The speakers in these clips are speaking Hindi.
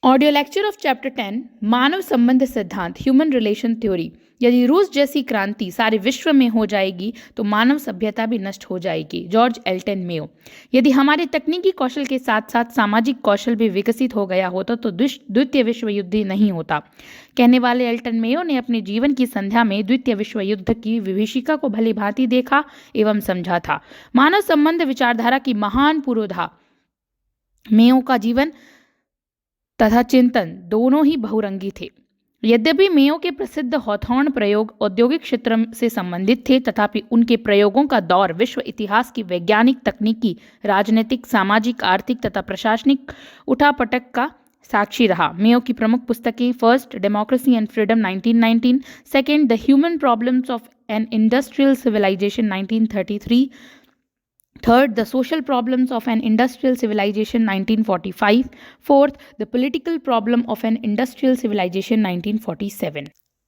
ऑडियो लेक्चर ऑफ चैप्टर 10 मानव संबंध सिद्धांत ह्यूमन रिलेशन थ्योरी। यदि रूस जैसी क्रांति सारे विश्व में हो जाएगी तो मानव सभ्यता भी नष्ट हो जाएगी। George Elton Mayo. यदि हमारे तकनीकी कौशल के साथ साथ सामाजिक कौशल भी विकसित हो गया होता तो द्वितीय विश्व युद्ध ही नहीं होता। कहने वाले एल्टन मेयो ने अपने जीवन की संध्या में द्वितीय विश्व युद्ध की विभीषिका को भली भांति देखा एवं समझा था। मानव संबंध विचारधारा की महान पुरोधा मेयो का जीवन तथा चिंतन दोनों ही बहुरंगी थे। यद्यपि मेयो के प्रसिद्ध हॉथॉर्न प्रयोग औद्योगिक क्षेत्र से संबंधित थे, तथापि उनके प्रयोगों का दौर विश्व इतिहास की वैज्ञानिक, तकनीकी, राजनीतिक, सामाजिक, आर्थिक तथा प्रशासनिक उठापटक का साक्षी रहा। मेयो की प्रमुख पुस्तकें: first, democracy and freedom 1919, second, the human problems of an industrial civilisation 1933, Third, the social problems of an industrial civilization 1945. Fourth, the political problem of an industrial civilization 1947.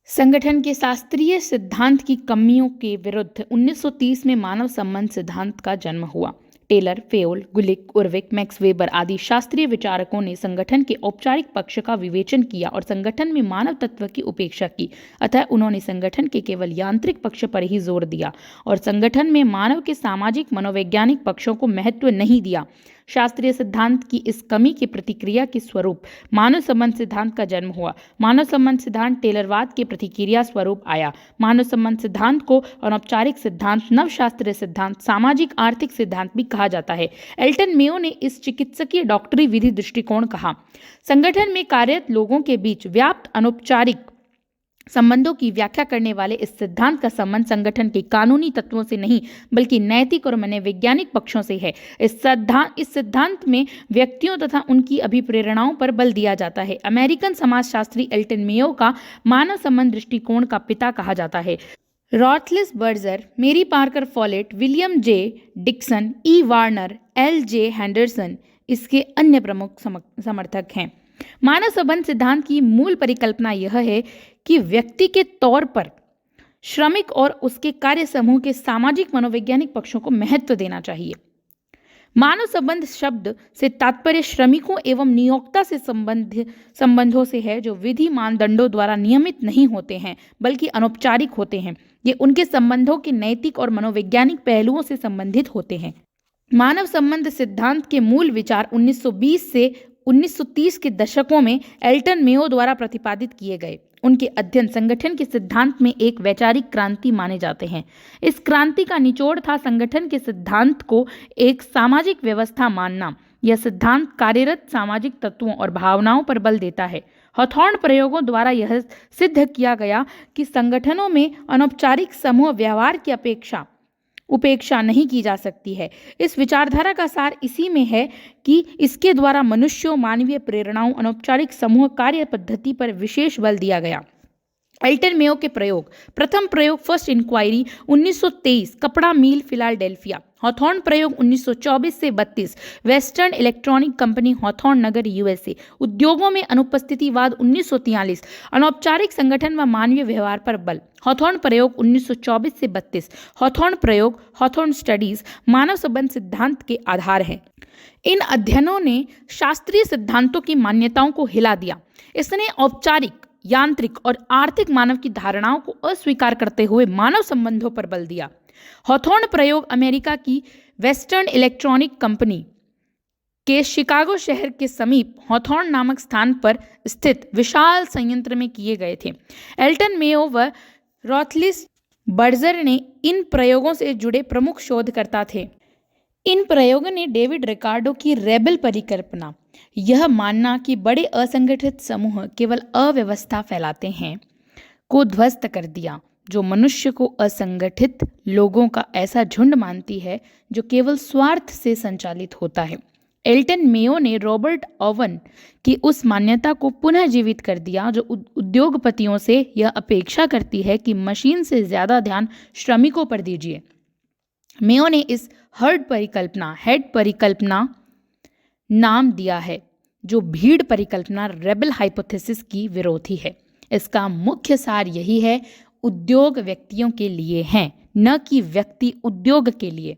संगठन के शास्त्रीय सिद्धांत की कमियों के विरुद्ध 1930 में मानव संबंध सिद्धांत का जन्म हुआ। टेलर, फेयोल, गुलिक, उर्विक, मैक्स वेबर आदि शास्त्रीय विचारकों ने संगठन के औपचारिक पक्ष का विवेचन किया और संगठन में मानव तत्व की उपेक्षा की। अतः उन्होंने संगठन के केवल यांत्रिक पक्ष पर ही जोर दिया और संगठन में मानव के सामाजिक मनोवैज्ञानिक पक्षों को महत्व नहीं दिया। शास्त्रीय सिद्धांत की इस कमी की प्रतिक्रिया के स्वरूप मानव संबंध सिद्धांत का जन्म हुआ। मानव संबंध सिद्धांत टेलरवाद के प्रतिक्रिया स्वरूप आया। मानव संबंध सिद्धांत को अनौपचारिक सिद्धांत, नवशास्त्रीय सिद्धांत, सामाजिक आर्थिक सिद्धांत भी कहा जाता है। एल्टन मेयो ने इस चिकित्सकीय डॉक्टरी विधि दृष्टिकोण कहा। संगठन में कार्यरत लोगों के बीच व्याप्त अनौपचारिक संबंधों की व्याख्या करने वाले इस सिद्धांत का संबंध संगठन के कानूनी तत्वों से नहीं बल्कि नैतिक और मनोवैज्ञानिक पक्षों से है। इस सिद्धांत में व्यक्तियों तथा उनकी अभिप्रेरणाओं पर बल दिया जाता है। अमेरिकन समाजशास्त्री एल्टन मेयो का मानव संबंध दृष्टिकोण का पिता कहा जाता है। Roethlisberger, Mary Parker Follett, William J Dickson, E Warner, L J Henderson इसके अन्य प्रमुख समर्थक हैं। मानव संबंध सिद्धांत की मूल परिकल्पना यह है कि व्यक्ति के तौर पर श्रमिक और उसके कार्य समूह के सामाजिक मनोवैज्ञानिक पक्षों को महत्व देना चाहिए। मानव संबंध शब्द से तात्पर्य श्रमिकों एवं नियोक्ता से संबंधों से है जो विधि मानदंडों द्वारा नियमित नहीं होते हैं बल्कि अनौपचारिक होते हैं। ये उनके संबंधों के नैतिक और मनोवैज्ञानिक पहलुओं से संबंधित होते हैं। मानव संबंध सिद्धांत के मूल विचार 1920 से 1930 के दशकों में एल्टन मेयो द्वारा प्रतिपादित किए गए। उनके अध्ययन संगठन के सिद्धांत में एक वैचारिक क्रांति माने जाते हैं। इस क्रांति का निचोड़ था संगठन के सिद्धांत को एक सामाजिक व्यवस्था मानना। यह सिद्धांत कार्यरत सामाजिक तत्वों और भावनाओं पर बल देता है। हॉथॉर्न प्रयोगों द्वारा यह सिद्ध किया गया कि संगठनों में अनौपचारिक समूह व्यवहार की उपेक्षा नहीं की जा सकती है। इस विचारधारा का सार इसी में है कि इसके द्वारा मनुष्यों, मानवीय प्रेरणाओं, अनौपचारिक समूह कार्य पद्धति पर विशेष बल दिया गया। एल्टन मेयो के प्रयोग: प्रथम प्रयोग फर्स्ट इंक्वायरी 1923, कपड़ा मिल, फिलाडेल्फिया। हॉथॉर्न प्रयोग 1924 से 32, वेस्टर्न इलेक्ट्रॉनिक कंपनी, हॉथॉर्न नगर, यूएसए। उद्योगों में अनुपस्थितिवाद 1943, अनौपचारिक संगठन व मानवीय व्यवहार पर बल। हॉथॉर्न प्रयोग 1924 से 32। हॉथॉर्न प्रयोग, हॉथॉर्न स्टडीज मानव संबंध सिद्धांत के आधार हैं। इन अध्ययनों ने शास्त्रीय सिद्धांतों की मान्यताओं को हिला दिया। इसने औपचारिक, यांत्रिक और आर्थिक मानव की धारणाओं को अस्वीकार करते हुए मानव संबंधों पर बल दिया। हॉथॉर्न प्रयोग अमेरिका की वेस्टर्न इलेक्ट्रॉनिक कंपनी के शिकागो शहर के समीप हॉथॉर्न नामक स्थान पर स्थित विशाल संयंत्र में किए गए थे। एल्टन मेयो व रॉथलिस बर्जर ने इन प्रयोगों से जुड़े प्रमुख शोधकर्ता थे। इन प्रयोगों ने डेविड रिकार्डो की रेबेल परिकल्पना, यह मानना कि बड़े असंगठित समूह केवल अव्यवस्था फैलाते हैं, को ध्वस्त कर दिया, जो मनुष्य को असंगठित लोगों का ऐसा झुंड मानती है जो केवल स्वार्थ से संचालित होता है। एल्टन मेयो ने रॉबर्ट ओवन की उस मान्यता को पुनः जीवित कर दिया जो उद्योगपतियों से यह अपेक्षा करती है कि मशीन से ज्यादा ध्यान श्रमिकों पर दीजिए। मेयो ने इस हेड परिकल्पना नाम दिया है, जो भीड़ परिकल्पना, रेबेल हाइपोथेसिस की विरोधी है। इसका मुख्य सार यही है: उद्योग व्यक्तियों के लिए हैं, न कि व्यक्ति उद्योग के लिए।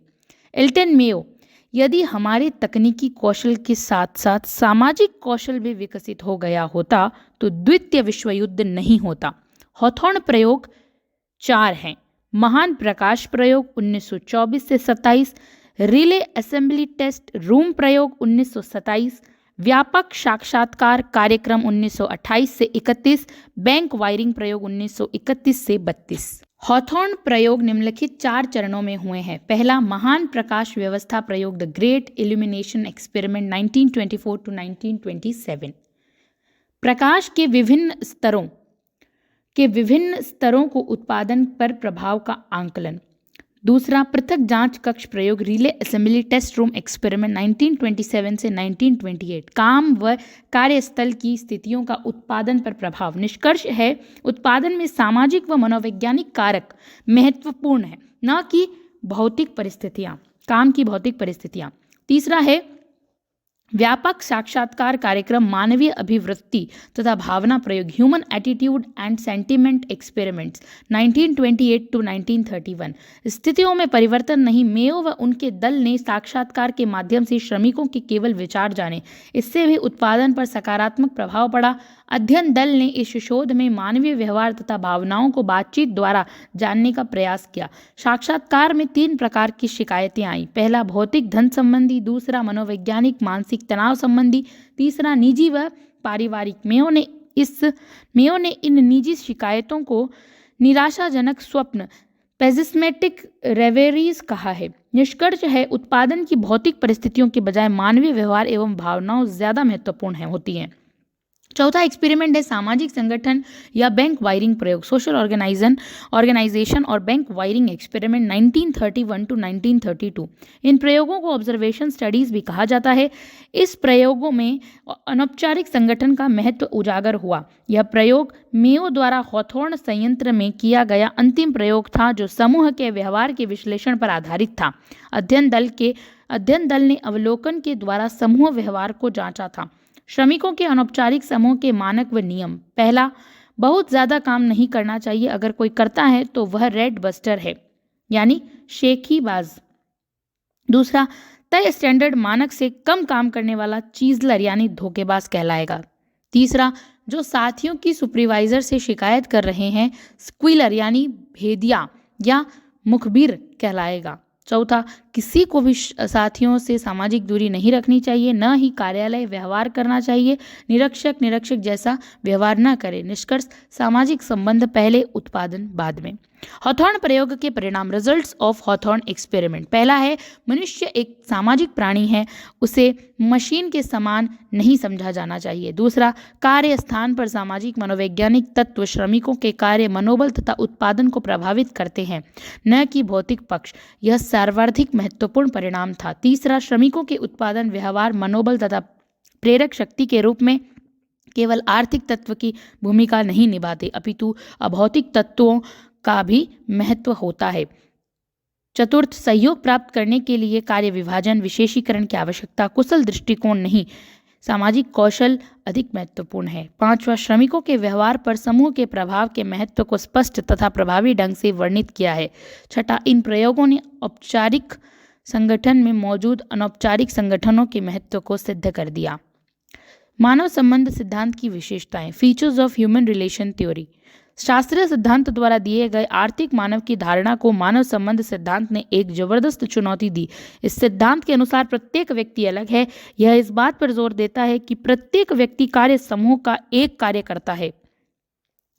एल्टन मेयो यदि हमारे तकनीकी कौशल के साथ साथ सामाजिक कौशल भी विकसित हो गया होता तो द्वितीय विश्व युद्ध नहीं होता। हॉथॉर्न प्रयोग 4 हैं। महान प्रकाश प्रयोग 1924 से 27, रिले असेंबली टेस्ट रूम प्रयोग 1927, व्यापक साक्षात्कार कार्यक्रम 1928 से 31, बैंक वायरिंग प्रयोग 1931 से 32। हॉथॉर्न प्रयोग निम्नलिखित 4 चरणों में हुए हैं। पहला, महान प्रकाश व्यवस्था प्रयोग the great illumination experiment 1924 to 1927। प्रकाश के विभिन्न स्तरों को उत्पादन पर प्रभाव का आंकलन। दूसरा, पृथक जांच कक्ष प्रयोग relay assembly test room experiment 1927 से 1928। काम व कार्यस्थल की स्थितियों का उत्पादन पर प्रभाव। निष्कर्ष है, उत्पादन में सामाजिक व मनोवैज्ञानिक कारक महत्वपूर्ण है, न कि भौतिक परिस्थितियां, काम की भौतिक परिस्थितियां। तीसरा है, व्यापक साक्षात्कार कार्यक्रम मानवीय अभिवृत्ति तथा भावना प्रयोग human attitude and sentiment experiments 1928 to 1931। स्थितियों में परिवर्तन नहीं, मेयो व उनके दल ने साक्षात्कार के माध्यम से श्रमिकों के केवल विचार जाने, इससे भी उत्पादन पर सकारात्मक प्रभाव पड़ा। अध्ययन दल ने इस शोध में मानवीय व्यवहार तथा भावनाओं को बातचीत द्वारा जानने का प्रयास किया। साक्षात्कार में 3 प्रकार की शिकायतें आईं। पहला, भौतिक धन संबंधी, दूसरा मनोवैज्ञानिक मानसिक तनाव संबंधी, तीसरा निजी व पारिवारिक। मेयो ने इन निजी शिकायतों को निराशाजनक स्वप्न पेसिस्मेटिक रेवेरीज कहा है। निष्कर्ष है, उत्पादन की भौतिक परिस्थितियों के बजाय मानवीय व्यवहार एवं भावनाओं ज्यादा महत्वपूर्ण होती हैं। चौथा एक्सपेरिमेंट है सामाजिक संगठन या बैंक वायरिंग प्रयोग, सोशल ऑर्गेनाइजेशन और बैंक वायरिंग एक्सपेरिमेंट 1931 टू 1932। इन प्रयोगों को ऑब्जर्वेशन स्टडीज भी कहा जाता है। इस प्रयोगों में अनौपचारिक संगठन का महत्व उजागर हुआ। यह प्रयोग मेयो द्वारा हॉथॉर्न संयंत्र में किया गया अंतिम प्रयोग था, जो समूह के व्यवहार के विश्लेषण पर आधारित था। अध्ययन दल ने अवलोकन के द्वारा समूह व्यवहार को जांचा था। श्रमिकों के अनौपचारिक समूह के मानक व नियम। पहला, बहुत ज़्यादा काम नहीं करना चाहिए, अगर कोई करता है तो वह रेड बस्टर है, यानी शेखीबाज। दूसरा, तय स्टैंडर्ड मानक से कम काम करने वाला चीजलर यानी धोखेबाज कहलाएगा। तीसरा, जो साथियों की सुपरवाइजर से शिकायत कर रहे हैं, स्क्विलर यानी भेदिया या मुखबिर कहलाएगा। चौथा, किसी को भी साथियों से सामाजिक दूरी नहीं रखनी चाहिए, न ही कार्यालय व्यवहार करना चाहिए। निरीक्षक जैसा व्यवहार न करे। निष्कर्ष, सामाजिक संबंध पहले, उत्पादन बाद में। हॉथॉर्न प्रयोग के परिणाम, रिजल्ट्स ऑफ हॉथॉर्न एक्सपेरिमेंट। पहला है, मनुष्य एक सामाजिक प्राणी है, उसे मशीन के समान नहीं समझा जाना चाहिए। दूसरा, कार्य स्थान पर सामाजिक मनोवैज्ञानिक तत्व श्रमिकों के कार्य मनोबल तथा उत्पादन को प्रभावित करते हैं, न कि भौतिक पक्ष। यह सर्वाधिक महत्वपूर्ण परिणाम था। तीसरा, श्रमिकों के उत्पादन व्यवहार मनोबल तथा प्रेरक शक्ति के रूप में केवल आर्थिक तत्व की भूमिका नहीं निभाते, अपितु अभौतिक तत्वों का भी महत्व होता है। चतुर्थ, सहयोग प्राप्त करने के लिए कार्य विभाजन विशेषीकरण की आवश्यकता, कुशल दृष्टिकोण नहीं, सामाजिक कौशल अधिक महत्वपूर्ण है। पांचवा, श्रमिकों के व्यवहार पर समूह के प्रभाव के महत्व को स्पष्ट तथा प्रभावी ढंग से वर्णित किया है। छठा, इन प्रयोगों ने औपचारिक संगठन में मौजूद अनौपचारिक संगठनों के महत्व को सिद्ध कर दिया। मानव संबंध सिद्धांत की विशेषताएं, features of human relation theory. शास्त्रीय सिद्धांत द्वारा दिए गए आर्थिक मानव की धारणा को मानव संबंध सिद्धांत ने एक जबरदस्त चुनौती दी। इस सिद्धांत के अनुसार प्रत्येक व्यक्ति अलग है। यह इस बात पर जोर देता है कि प्रत्येक व्यक्ति कार्य समूह का एक कार्य करता है।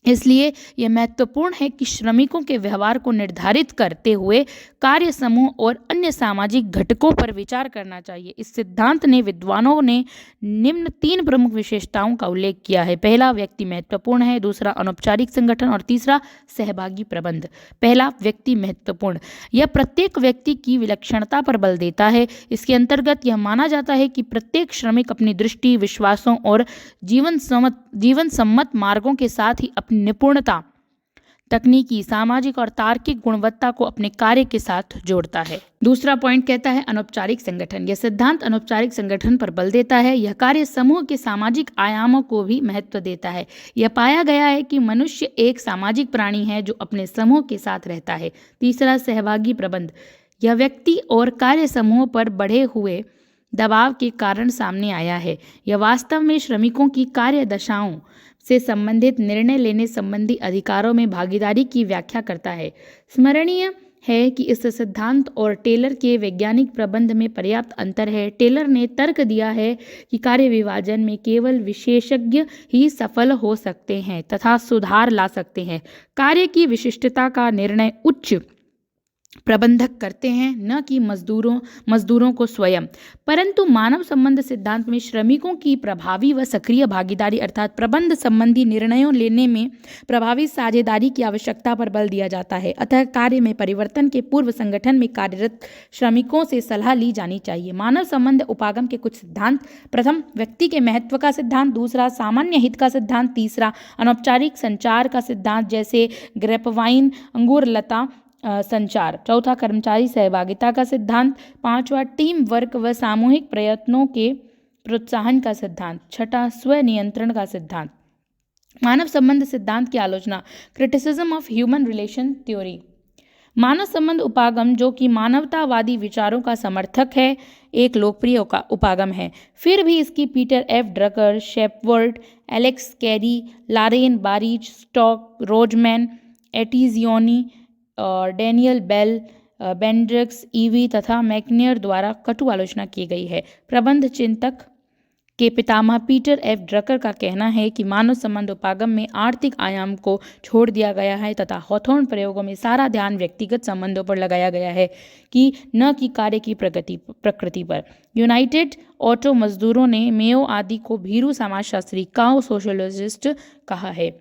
इसलिए यह महत्वपूर्ण है कि श्रमिकों के व्यवहार को निर्धारित करते हुए कार्य समूह और अन्य सामाजिक घटकों पर विचार करना चाहिए। इस सिद्धांत ने विद्वानों ने निम्न 3 प्रमुख विशेषताओं का उल्लेख किया है। पहला, व्यक्ति महत्वपूर्ण है। दूसरा, अनौपचारिक संगठन। और तीसरा, सहभागी प्रबंध। पहला, व्यक्ति महत्वपूर्ण। यह प्रत्येक व्यक्ति की विलक्षणता पर बल देता है। इसके अंतर्गत यह माना जाता है कि प्रत्येक श्रमिक अपनी दृष्टि, विश्वासों और जीवन सम्मत मार्गों के साथ ही अपनी निपुणता, तकनीकी, सामाजिक और तार्किक गुणवत्ता को अपने कार्य के साथ जोड़ता है। दूसरा पॉइंट कहता है अनौपचारिक संगठन। यह सिद्धांत अनौपचारिक संगठन पर बल देता है। यह कार्य समूह के सामाजिक आयामों को भी महत्व देता है। यह पाया गया है कि मनुष्य एक सामाजिक प्राणी है जो अपने समूह के साथ रहता है। तीसरा, सहभागी प्रबंध। यह व्यक्ति और कार्य समूह पर बढ़े हुए दबाव के कारण सामने आया है। यह वास्तव में श्रमिकों की कार्य दशाओं से संबंधित निर्णय लेने संबंधी अधिकारों में भागीदारी की व्याख्या करता है। स्मरणीय है कि इस सिद्धांत और टेलर के वैज्ञानिक प्रबंध में पर्याप्त अंतर है। टेलर ने तर्क दिया है कि कार्य विभाजन में केवल विशेषज्ञ ही सफल हो सकते हैं तथा सुधार ला सकते हैं। कार्य की विशिष्टता का निर्णय उच्च प्रबंधक करते हैं, न कि मजदूरों को स्वयं। परंतु मानव संबंध सिद्धांत में श्रमिकों की प्रभावी व सक्रिय भागीदारी अर्थात प्रबंध संबंधी निर्णयों लेने में प्रभावी साझेदारी की आवश्यकता पर बल दिया जाता है। अतः कार्य में परिवर्तन के पूर्व संगठन में कार्यरत श्रमिकों से सलाह ली जानी चाहिए। मानव संबंध उपागम के कुछ सिद्धांत: प्रथम, व्यक्ति के महत्व का सिद्धांत। दूसरा, सामान्य हित का सिद्धांत। तीसरा, अनौपचारिक संचार का सिद्धांत जैसे ग्रेपवाइन अंगूर लता संचार। चौथा, कर्मचारी सहभागिता का सिद्धांत। पांचवा, टीम वर्क व सामूहिक प्रयत्नों के प्रोत्साहन का सिद्धांत। छठा, स्व नियंत्रण का सिद्धांत। मानव संबंध सिद्धांत की आलोचना: criticism of human relation theory. मानव संबंध उपागम, जो कि मानवतावादी विचारों का समर्थक है, एक लोकप्रिय उपागम है। फिर भी इसकी Peter F Drucker, Shepard, Alex Carey, Loren Baritz, Stock, Roseman, Etzioni और डैनियल बेल, बेंड्रिक्स, ईवी तथा मैकनियर द्वारा कटु आलोचना की गई है। प्रबंध चिंतक के पितामह पीटर एफ ड्रकर का कहना है कि मानव संबंध उपागम में आर्थिक आयाम को छोड़ दिया गया है तथा हॉथॉर्न प्रयोगों में सारा ध्यान व्यक्तिगत संबंधों पर लगाया गया है कि न कि कार्य की प्रकृति पर। यूनाइटेड ऑटो मजदूरों ने मेयो आदि को भीरू समाजशास्त्री, काउ सोशियोलॉजिस्ट कहा है।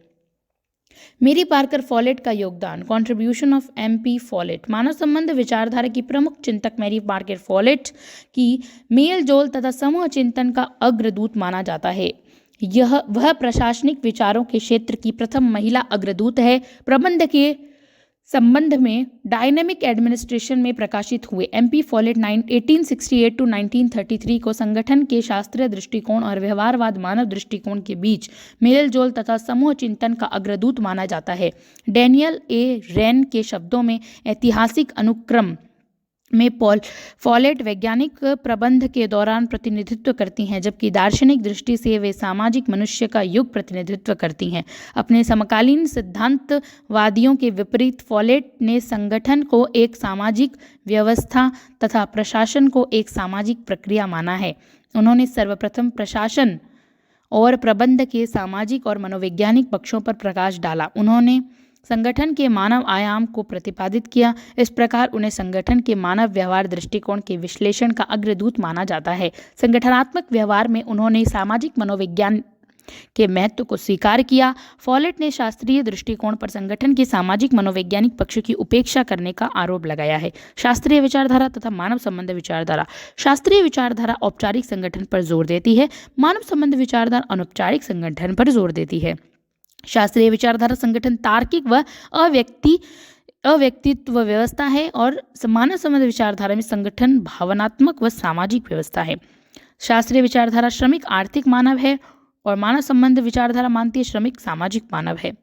मेरी पार्कर फॉलेट का योगदान, कॉन्ट्रीब्यूशन ऑफ एमपी फॉलेट। मानव संबंध विचारधारा की प्रमुख चिंतक मैरी पार्कर फॉलेट की मेल जोल तथा समूह चिंतन का अग्रदूत माना जाता है। वह प्रशासनिक विचारों के क्षेत्र की प्रथम महिला अग्रदूत है। प्रबंध के संबंध में डायनेमिक एडमिनिस्ट्रेशन में प्रकाशित हुए एमपी फॉलेट 1868 to 1933 को संगठन के शास्त्रीय दृष्टिकोण और व्यवहारवाद मानव दृष्टिकोण के बीच मेल जोल तथा समूह चिंतन का अग्रदूत माना जाता है। डैनियल ए रेन के शब्दों में ऐतिहासिक अनुक्रम में फॉलेट वैज्ञानिक प्रबंध के दौरान प्रतिनिधित्व करती हैं, जबकि दार्शनिक दृष्टि से वे सामाजिक मनुष्य का युग प्रतिनिधित्व करती हैं। अपने समकालीन सिद्धांतवादियों के विपरीत फॉलेट ने संगठन को एक सामाजिक व्यवस्था तथा प्रशासन को एक सामाजिक प्रक्रिया माना है। उन्होंने सर्वप्रथम प्रशासन और प्रबंध के सामाजिक और मनोवैज्ञानिक पक्षों पर प्रकाश डाला। उन्होंने संगठन के मानव आयाम को प्रतिपादित किया। इस प्रकार उन्हें संगठन के मानव व्यवहार दृष्टिकोण के विश्लेषण का अग्रदूत माना जाता है। संगठनात्मक व्यवहार में उन्होंने सामाजिक मनोविज्ञान के महत्व को स्वीकार किया। फॉलेट ने शास्त्रीय दृष्टिकोण पर संगठन के सामाजिक मनोवैज्ञानिक पक्ष की उपेक्षा करने का आरोप लगाया है। शास्त्रीय विचारधारा तथा मानव संबंध विचारधारा। शास्त्रीय विचारधारा औपचारिक संगठन पर जोर देती है, मानव संबंध विचारधारा अनौपचारिक संगठन पर जोर देती है। शास्त्रीय विचारधारा संगठन तार्किक व अव्यक्तित्व व्यवस्था है और मानव संबंध विचारधारा में संगठन भावनात्मक व सामाजिक व्यवस्था है। शास्त्रीय विचारधारा श्रमिक आर्थिक मानव है और मानव संबंध विचारधारा मानती है श्रमिक सामाजिक मानव है।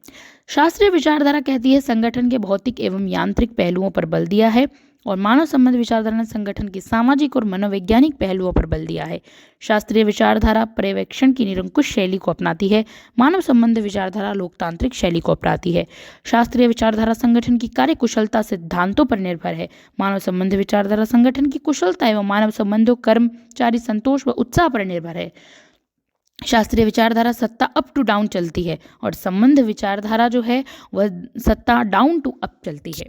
शास्त्रीय विचारधारा कहती है संगठन के भौतिक एवं यांत्रिक पहलुओं पर बल दिया है और मानव संबंध विचारधारा ने संगठन के सामाजिक और मनोवैज्ञानिक पहलुओं पर बल दिया है। शास्त्रीय विचारधारा पर्यवेक्षण की निरंकुश शैली को अपनाती है, मानव संबंध विचारधारा लोकतांत्रिक शैली को अपनाती है। शास्त्रीय विचारधारा संगठन की कार्यकुशलता सिद्धांतों पर निर्भर है, मानव संबंध विचारधारा संगठन की कुशलता एवं मानव संबंधों, कर्मचारी संतोष व उत्साह पर निर्भर है। शास्त्रीय विचारधारा सत्ता अप टू डाउन चलती है और संबंध विचारधारा जो है वह सत्ता डाउन टू अप चलती है।